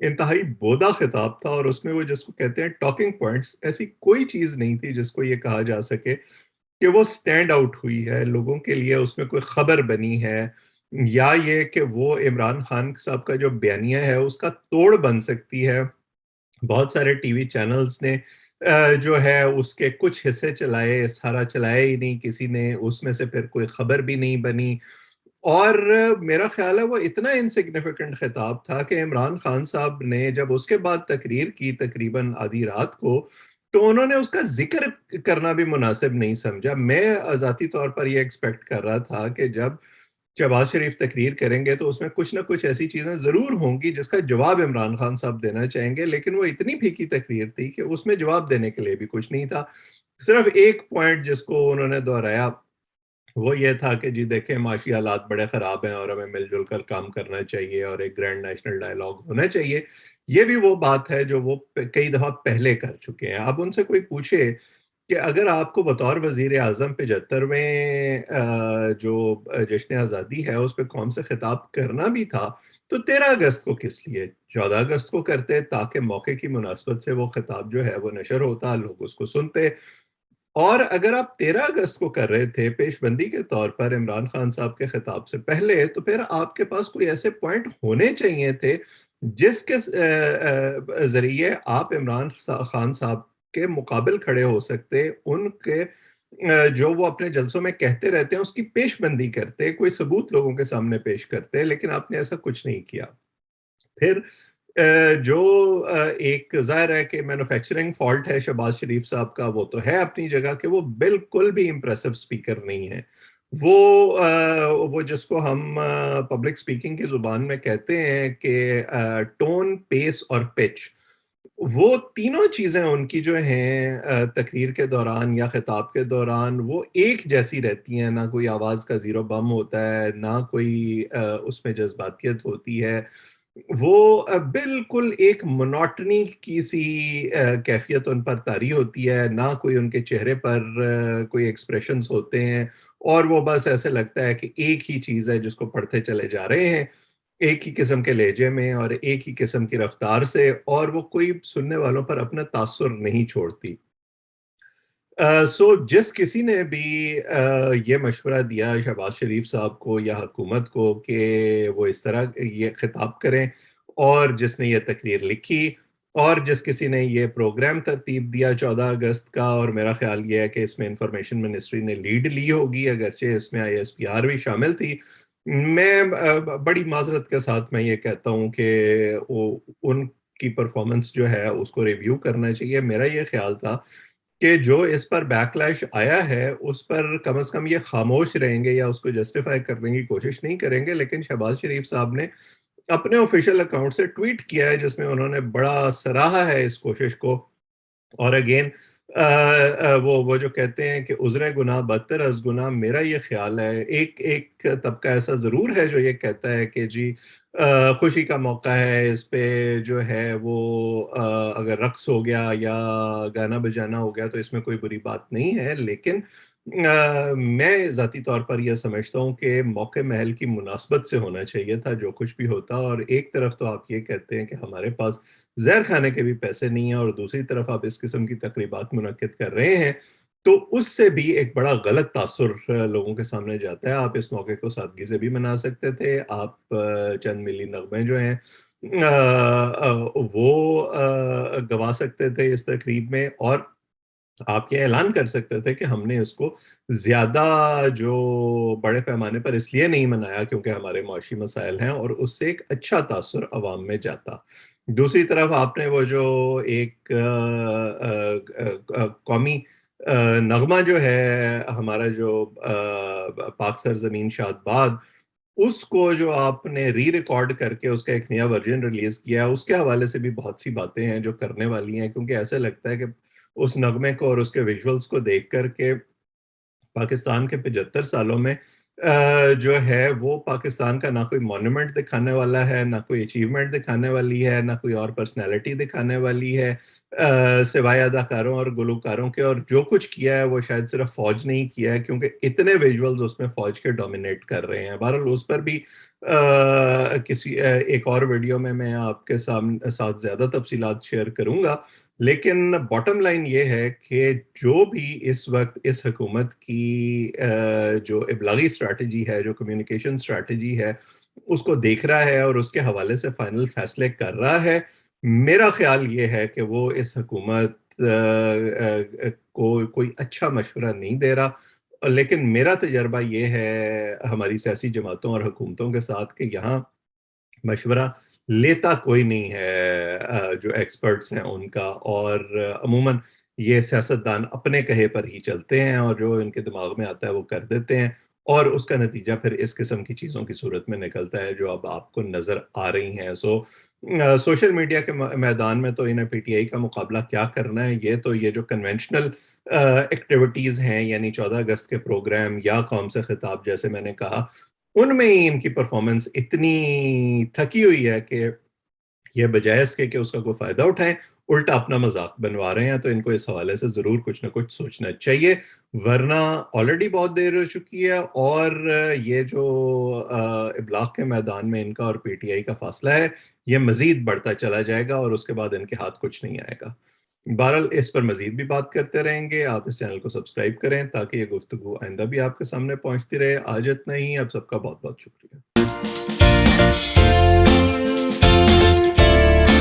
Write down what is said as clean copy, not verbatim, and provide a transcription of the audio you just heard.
انتہائی بودا خطاب تھا، اور اس میں وہ جس کو کہتے ہیں ٹاکنگ پوائنٹس، ایسی کوئی چیز نہیں تھی جس کو یہ کہا جا سکے کہ وہ سٹینڈ آؤٹ ہوئی ہے لوگوں کے لیے، اس میں کوئی خبر بنی ہے، یا یہ کہ وہ عمران خان صاحب کا جو بیانیہ ہے اس کا توڑ بن سکتی ہے۔ بہت سارے ٹی وی چینلز نے جو ہے اس کے کچھ حصے چلائے، سارا چلایا ہی نہیں کسی نے، اس میں سے پھر کوئی خبر بھی نہیں بنی۔ اور میرا خیال ہے وہ اتنا انسگنیفیکنٹ خطاب تھا کہ عمران خان صاحب نے جب اس کے بعد تقریر کی تقریباً آدھی رات کو، تو انہوں نے اس کا ذکر کرنا بھی مناسب نہیں سمجھا۔ میں ذاتی طور پر یہ ایکسپیکٹ کر رہا تھا کہ جب شہباز شریف تقریر کریں گے تو اس میں کچھ نہ کچھ ایسی چیزیں ضرور ہوں گی جس کا جواب عمران خان صاحب دینا چاہیں گے، لیکن وہ اتنی پھیکی تقریر تھی کہ اس میں جواب دینے کے لیے بھی کچھ نہیں تھا۔ صرف ایک پوائنٹ جس کو انہوں نے دہرایا وہ یہ تھا کہ جی دیکھیں معاشی حالات بڑے خراب ہیں اور ہمیں مل جل کر کام کرنا چاہیے اور ایک گرینڈ نیشنل ڈائلاگ ہونا چاہیے۔ یہ بھی وہ بات ہے جو وہ کئی دفعہ پہلے کر چکے ہیں۔ اب ان سے کوئی پوچھے کہ اگر آپ کو بطور وزیر اعظم 75ویں جو جشن آزادی ہے اس پہ قوم سے خطاب کرنا بھی تھا، تو 13 اگست کو کس لیے؟ 14 اگست کو کرتے تاکہ موقع کی مناسبت سے وہ خطاب جو ہے وہ نشر ہوتا، لوگ اس کو سنتے۔ اور اگر آپ 13 اگست کو کر رہے تھے پیش بندی کے طور پر عمران خان صاحب کے خطاب سے پہلے، تو پھر آپ کے پاس کوئی ایسے پوائنٹ ہونے چاہیے تھے جس کے ذریعے آپ عمران خان صاحب کے مقابل کھڑے ہو سکتے، ان کے جو وہ اپنے جلسوں میں کہتے رہتے ہیں اس کی پیش بندی کرتے، کوئی ثبوت لوگوں کے سامنے پیش کرتے، لیکن آپ نے ایسا کچھ نہیں کیا۔ پھر جو ایک ظاہر ہے کہ مینوفیکچرنگ فالٹ ہے شہباز شریف صاحب کا، وہ تو ہے اپنی جگہ کہ وہ بالکل بھی امپریسو سپیکر نہیں ہے۔ وہ جس کو ہم پبلک سپیکنگ کی زبان میں کہتے ہیں کہ ٹون، پیس اور پچ، وہ تینوں چیزیں ان کی جو ہیں تقریر کے دوران یا خطاب کے دوران وہ ایک جیسی رہتی ہیں۔ نہ کوئی آواز کا زیرو بم ہوتا ہے، نہ کوئی اس میں جذباتیت ہوتی ہے، وہ بالکل ایک منوٹنی کی سی کیفیت ان پر طاری ہوتی ہے، نہ کوئی ان کے چہرے پر کوئی ایکسپریشنز ہوتے ہیں، اور وہ بس ایسے لگتا ہے کہ ایک ہی چیز ہے جس کو پڑھتے چلے جا رہے ہیں، ایک ہی قسم کے لہجے میں اور ایک ہی قسم کی رفتار سے، اور وہ کوئی سننے والوں پر اپنا تاثر نہیں چھوڑتی۔ سو جس کسی نے بھی یہ مشورہ دیا شہباز شریف صاحب کو یا حکومت کو کہ وہ اس طرح یہ خطاب کریں، اور جس نے یہ تقریر لکھی، اور جس کسی نے یہ پروگرام ترتیب دیا 14 اگست کا، اور میرا خیال یہ ہے کہ اس میں انفارمیشن منسٹری نے لیڈ لی ہوگی اگرچہ اس میں ISPR بھی شامل تھی۔ میں بڑی معذرت کے ساتھ میں یہ کہتا ہوں کہ ان کی پرفارمنس جو ہے اس کو ریویو کرنا چاہیے۔ میرا یہ خیال تھا کہ جو اس پر بیک لیش آیا ہے اس پر کم از کم یہ خاموش رہیں گے یا اس کو جسٹیفائی کرنے کی کوشش نہیں کریں گے، لیکن شہباز شریف صاحب نے اپنے آفیشیل اکاؤنٹ سے ٹویٹ کیا ہے جس میں انہوں نے بڑا سراہا ہے اس کوشش کو۔ اور اگین وہ جو کہتے ہیں کہ عذر گناہ بدتر از گناہ، میرا یہ خیال ہے ایک ایک طبقہ ایسا ضرور ہے جو یہ کہتا ہے کہ جی خوشی کا موقع ہے، اس پہ جو ہے وہ اگر رقص ہو گیا یا گانا بجانا ہو گیا تو اس میں کوئی بری بات نہیں ہے، لیکن میں ذاتی طور پر یہ سمجھتا ہوں کہ موقع محل کی مناسبت سے ہونا چاہیے تھا جو کچھ بھی ہوتا۔ اور ایک طرف تو آپ یہ کہتے ہیں کہ ہمارے پاس زہر کھانے کے بھی پیسے نہیں ہیں، اور دوسری طرف آپ اس قسم کی تقریبات منعقد کر رہے ہیں، تو اس سے بھی ایک بڑا غلط تاثر لوگوں کے سامنے جاتا ہے۔ آپ اس موقع کو سادگی سے بھی منا سکتے تھے، آپ چند ملی نغمے جو ہیں وہ گوا سکتے تھے اس تقریب میں، اور آپ یہ اعلان کر سکتے تھے کہ ہم نے اس کو زیادہ جو بڑے پیمانے پر اس لیے نہیں منایا کیونکہ ہمارے معاشی مسائل ہیں، اور اس سے ایک اچھا تاثر عوام میں جاتا۔ دوسری طرف آپ نے وہ جو ایک قومی نغمہ جو ہے ہمارا جو پاک سرزمین شاد باد، اس کو جو آپ نے ری ریکارڈ کر کے اس کا ایک نیا ورژن ریلیز کیا، اس کے حوالے سے بھی بہت سی باتیں ہیں جو کرنے والی ہیں، کیونکہ ایسے لگتا ہے کہ اس نغمے کو اور اس کے ویژولز کو دیکھ کر کے پاکستان کے 75 سالوں میں جو ہے وہ پاکستان کا نہ کوئی مونومنٹ دکھانے والا ہے، نہ کوئی اچیومنٹ دکھانے والی ہے، نہ کوئی اور پرسنالٹی دکھانے والی ہے، سوائے اداکاروں اور گلوکاروں کے، اور جو کچھ کیا ہے وہ شاید صرف فوج نے ہی کیا ہے، کیونکہ اتنے ویژولز اس میں فوج کے ڈومینیٹ کر رہے ہیں۔ بہرحال اس پر بھی ایک اور ویڈیو میں آپ کے ساتھ زیادہ تفصیلات شیئر کروں گا، لیکن باٹم لائن یہ ہے کہ جو بھی اس وقت اس حکومت کی جو ابلاغی اسٹریٹجی ہے، جو کمیونیکیشن اسٹریٹجی ہے، اس کو دیکھ رہا ہے اور اس کے حوالے سے فائنل فیصلے کر رہا ہے، میرا خیال یہ ہے کہ وہ اس حکومت کو کوئی اچھا مشورہ نہیں دے رہا، لیکن میرا تجربہ یہ ہے ہماری سیاسی جماعتوں اور حکومتوں کے ساتھ کہ یہاں مشورہ لیتا کوئی نہیں ہے جو ایکسپرٹس ہیں ان کا، اور عموماً یہ سیاستدان اپنے کہے پر ہی چلتے ہیں اور جو ان کے دماغ میں آتا ہے وہ کر دیتے ہیں، اور اس کا نتیجہ پھر اس قسم کی چیزوں کی صورت میں نکلتا ہے جو اب آپ کو نظر آ رہی ہیں۔ سوشل میڈیا کے میدان میں تو انہیں پی ٹی آئی کا مقابلہ کیا کرنا ہے، یہ جو کنونشنل ایکٹیویٹیز ہیں، یعنی 14 اگست کے پروگرام یا قوم سے خطاب جیسے میں نے کہا، ان میں ہی ان کی پرفارمنس اتنی تھکی ہوئی ہے کہ یہ بجائے اس کے کہ اس کا کوئی فائدہ اٹھائیں، الٹا اپنا مذاق بنوا رہے ہیں۔ تو ان کو اس حوالے سے ضرور کچھ نہ کچھ سوچنا چاہیے، ورنہ آلریڈی بہت دیر ہو چکی ہے، اور یہ جو ابلاغ کے میدان میں ان کا اور پی ٹی آئی کا فاصلہ ہے، یہ مزید بڑھتا چلا جائے گا اور اس کے بعد ان کے ہاتھ کچھ نہیں آئے گا۔ بہرحال اس پر مزید بھی بات کرتے رہیں گے، آپ اس چینل کو سبسکرائب کریں تاکہ یہ گفتگو آئندہ بھی آپ کے سامنے پہنچتی رہے۔ آج اتنا ہی، اب سب کا بہت بہت شکریہ۔